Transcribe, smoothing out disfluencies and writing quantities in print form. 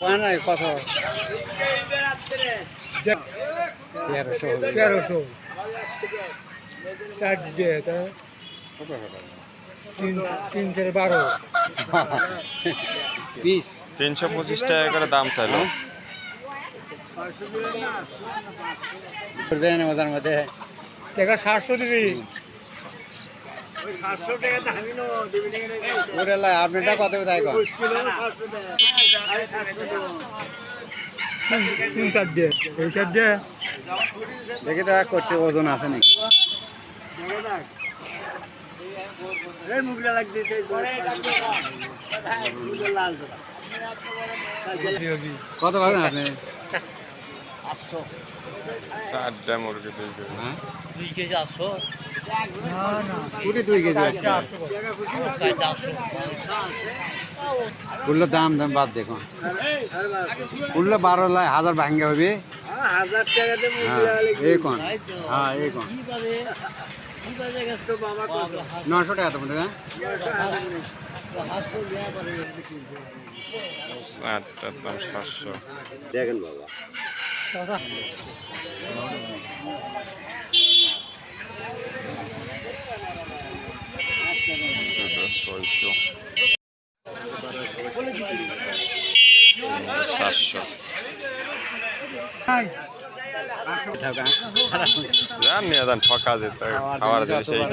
কত 1300 চার দিয়ে তিন 12 325 টাকা করে দাম চাইলো। ওদের মধ্যে টাকা 700 দিবি। আপনারটা কত তাই দেখি তো করছে ওজন আছে নাকি কত পাবেন আপনি 8টা মুরগি 2 কেজি 800 2 কেজি কুল্লো দাম বাদ দেখুন কুল্লো 12,000 ভাঙ্গে হবে 1000 টাকাতে এই কোন হ্যাঁ এই কোন 900 টাকা তো বলতে 8টার দাম 700। দেখেন বাবা জান নিয়ে যান ঠকা যেতে খাওয়ার জিনিস এই